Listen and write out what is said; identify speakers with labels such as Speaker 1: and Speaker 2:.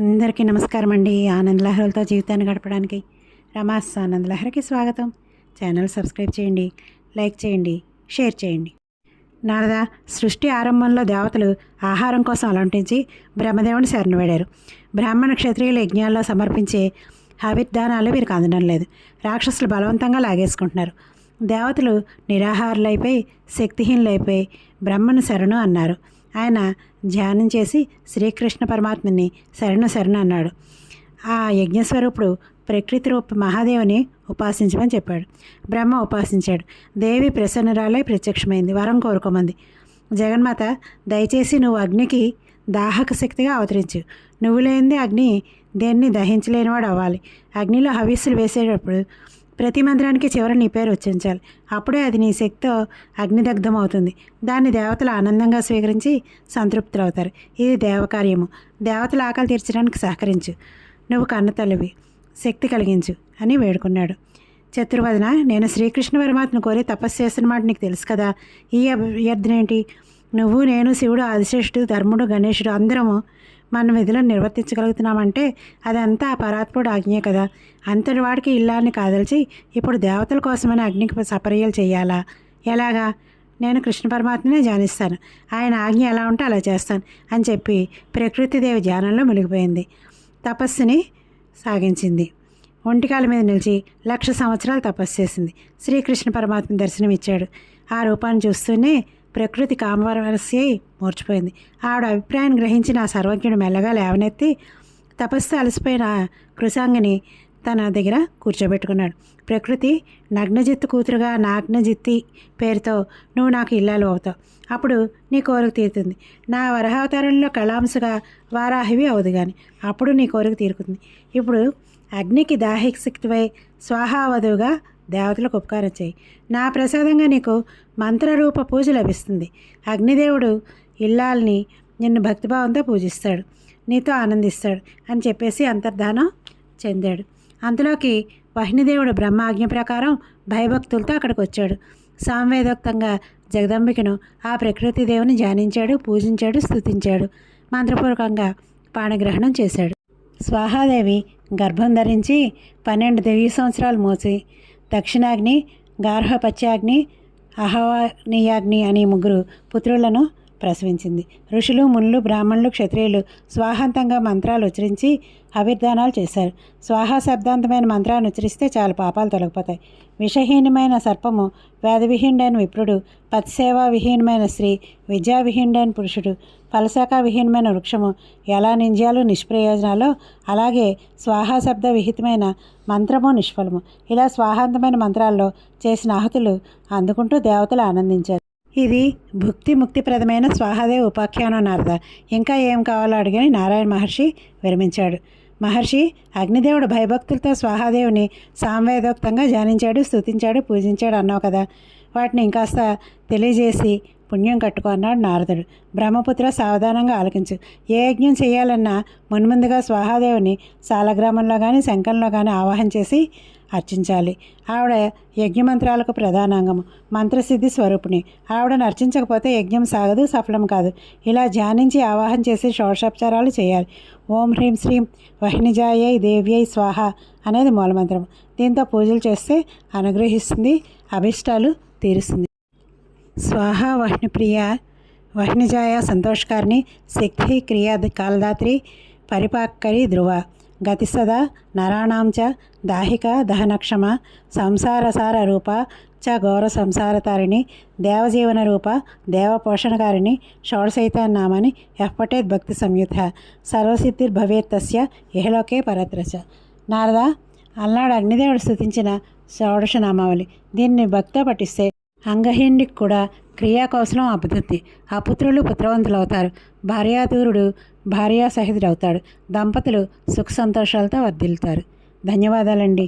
Speaker 1: అందరికీ నమస్కారం అండి. ఆనంద లహరులతో జీవితాన్ని గడపడానికి రమాస్ ఆనంద లహరికి స్వాగతం. ఛానల్ సబ్స్క్రైబ్ చేయండి, లైక్ చేయండి, షేర్ చేయండి. నారద, సృష్టి ఆరంభంలో దేవతలు ఆహారం కోసం అలంటించి బ్రహ్మదేవుని శరణు వేడారు. బ్రాహ్మణ క్షత్రియుల యజ్ఞాల్లో సమర్పించే హవిర్దానాలు వీరికి అందడం లేదు. రాక్షసులు బలవంతంగా లాగేసుకుంటున్నారు. దేవతలు నిరాహారులైపోయి శక్తిహీనులైపోయి బ్రహ్మను శరణు అన్నారు. ఆయన ధ్యానం చేసి శ్రీకృష్ణ పరమాత్మని శరణు అన్నాడు. ఆ యజ్ఞస్వరూపుడు ప్రకృతి రూప మహాదేవుని ఉపాసించమని చెప్పాడు. బ్రహ్మ ఉపాసించాడు. దేవి ప్రసన్నరాలై ప్రత్యక్షమైంది. వరం కోరుకోమంది. జగన్మాత, దయచేసి నువ్వు అగ్నికి దాహక శక్తిగా అవతరించు. నువ్వు లేనిదే అగ్ని దేన్ని దహించలేనివాడు అవ్వాలి. అగ్నిలో హవిస్సులు వేసేటప్పుడు ప్రతి మంత్రానికి చివర నీ పేరు ఉచ్చరించాలి. అప్పుడే అది నీ శక్తితో అగ్నిదగ్ధం అవుతుంది. దాన్ని దేవతలు ఆనందంగా స్వీకరించి సంతృప్తులవుతారు. ఇది దేవకార్యము. దేవతల ఆకలి తీర్చడానికి సహకరించు. నువ్వు కన్నతల్లివి, శక్తి కలిగించు అని వేడుకున్నాడు. చతుర్వదన, నేను శ్రీకృష్ణ పరమాత్మను కోరి తపస్సు చేస్తున్న మాట నీకు తెలుసు కదా. ఈ అభ్యర్థన ఏంటి? నువ్వు, నేను, శివుడు, ఆదిశేషుడు, ధర్ముడు, గణేశుడు అందరము మన విధులను నిర్వర్తించగలుగుతున్నామంటే అదంతా ఆ పరాత్ముడు ఆజ్ఞే కదా. అంతటి వాడికి ఇల్లాన్ని కాదల్చి ఇప్పుడు దేవతల కోసమని అగ్నికి సపర్యలు చేయాలా? ఎలాగా? నేను కృష్ణ పరమాత్మనే ధ్యానిస్తాను. ఆయన ఆజ్ఞ ఎలా ఉంటే అలా చేస్తాను అని చెప్పి ప్రకృతిదేవి ధ్యానంలో మునిగిపోయింది. తపస్సుని సాగించింది. ఒంటికాల మీద నిలిచి 1,00,000 సంవత్సరాలు తపస్సు చేసింది. శ్రీకృష్ణ పరమాత్మ దర్శనం ఇచ్చాడు. ఆ రూపాన్ని చూస్తూనే ప్రకృతి కామవరసి మూర్చిపోయింది. ఆవిడ అభిప్రాయాన్ని గ్రహించిన ఆ సర్వజ్ఞుడు మెల్లగా లేవనెత్తి తపస్సు అలసిపోయిన కృషాంగిని తన దగ్గర కూర్చోబెట్టుకున్నాడు. ప్రకృతి, నగ్నజిత్తు కూతురుగా నాగ్నజిత్తి పేరుతో నువ్వు నాకు ఇల్లాలు అవుతావు. అప్పుడు నీ కోరిక తీరుతుంది. నా వరహావతారంలో కళాంశగా వారాహివి అవదు కానీ అప్పుడు నీ కోరిక తీరుతుంది. ఇప్పుడు అగ్నికి దాహిక శక్తివై స్వాహావధువుగా దేవతలకు ఉపకారం చేయి. నా ప్రసాదంగా నీకు మంత్రరూప పూజ లభిస్తుంది. అగ్నిదేవుడు ఇల్లాల్ని నిన్ను భక్తిభావంతో పూజిస్తాడు, నీతో ఆనందిస్తాడు అని చెప్పేసి అంతర్ధానం చెందాడు. అంతలోకి వహ్నిదేవుడు బ్రహ్మాజ్ఞ ప్రకారం భయభక్తులతో అక్కడికి వచ్చాడు. సామవేదోక్తంగా జగదంబికను ఆ ప్రకృతి దేవుని ధ్యానించాడు, పూజించాడు, స్తుతించాడు. మంత్రపూర్వకంగా పాణిగ్రహణం చేశాడు. స్వాహాదేవి గర్భం ధరించి 12 దివ్య సంవత్సరాలు మోసి దక్షిణాగ్ని, గార్హపత్యాగ్ని, అహవనీయాగ్ని అని 3 పుత్రులను ప్రసవించింది. ఋషులు, మునులు, బ్రాహ్మణులు, క్షత్రియులు స్వాహాంతంగా మంత్రాలు ఉచ్చరించి హవిర్దానాలు చేశారు. స్వాహా శబ్దాంతమైన మంత్రాన్ని ఉచ్చరిస్తే చాలు పాపాలు తొలగిపోతాయి. విషహీనమైన సర్పము, వేదవిహీనుడైన విప్రుడు, పతిసేవా విహీనమైన స్త్రీ, విద్యావిహీనుడైన పురుషుడు, ఫలశాఖ విహీనమైన వృక్షము ఎలా నింద్యాలు నిష్ప్రయోజనాలో అలాగే స్వాహా శబ్ద విహితమైన మంత్రము నిష్ఫలము. ఇలా స్వాహాంతమైన మంత్రాల్లో చేసిన ఆహుతులు అందుకుంటూ దేవతలు ఆనందించారు. ఇది భుక్తి ముక్తిప్రదమైన స్వాహాదేవి ఉపాఖ్యానం. నారద, ఇంకా ఏం కావాలో అడిగి నారాయణ మహర్షి విరమించాడు. మహర్షి, అగ్నిదేవుడు భయభక్తులతో స్వాహాదేవిని సామవేదోక్తంగా ధ్యానించాడు, స్తుతించాడు, పూజించాడు అన్నావు కదా. వాటిని ఇంకాస్త తెలియజేసి పుణ్యం కట్టుకో అన్నాడు నారదుడు. బ్రహ్మపుత్ర, సావధానంగా ఆలకించు. ఏ యజ్ఞం చేయాలన్నా మున్ముందుగా స్వాహాదేవిని సాలగ్రామంలో కానీ శంఖంలో కానీ ఆవాహన చేసి అర్చించాలి. ఆవిడ యజ్ఞమంత్రాలకు ప్రధానాంగము, మంత్రసిద్ధి స్వరూపిణి. ఆవిడను అర్చించకపోతే యజ్ఞం సాగదు, సఫలం కాదు. ఇలా ధ్యానించి ఆవాహన చేసి షోడశోపచారాలు చేయాలి. ఓం హ్రీం శ్రీం వహ్నిజాయై దేవ్యై స్వాహ అనేది మూలమంత్రం. దీంతో పూజలు చేస్తే అనుగ్రహిస్తుంది, అభిష్టాలు తీరుస్తుంది. స్వాహ వహ్నిప్రియ, వహ్నిజాయ సంతోషకారిణి, శక్తి క్రియా కాలదాత్రి, పరిపాక్కరి ధ్రువ, గతిసదా నరాణాంచ దాహిక దహనక్షమ, సంసారసార రూప చ ఘోర సంసారతారిణి, దేవజీవన రూప దేవపోషణకారిణి, షోడశైతాన్నామని ఎప్పటేత్ భక్తి సంయుత, సర్వసిద్ధిర్భవేత్ తస్య ఇహలోకే పరత్రచ. నారద, అల్నాడు అగ్నిదేవుడు స్తుతించిన షోడశ నామావళి. దీన్ని భక్తితో పఠిస్తే అంగహీనుడికి కూడా క్రియాకౌశలం అబ్బుతుంది. ఆ పుత్రులు పుత్రవంతులవుతారు. భార్యాదూరుడు భార్యాసహితుడవుతాడు. దంపతులు సుఖ సంతోషాలతో వర్ధిల్లుతారు. ధన్యవాదాలండి.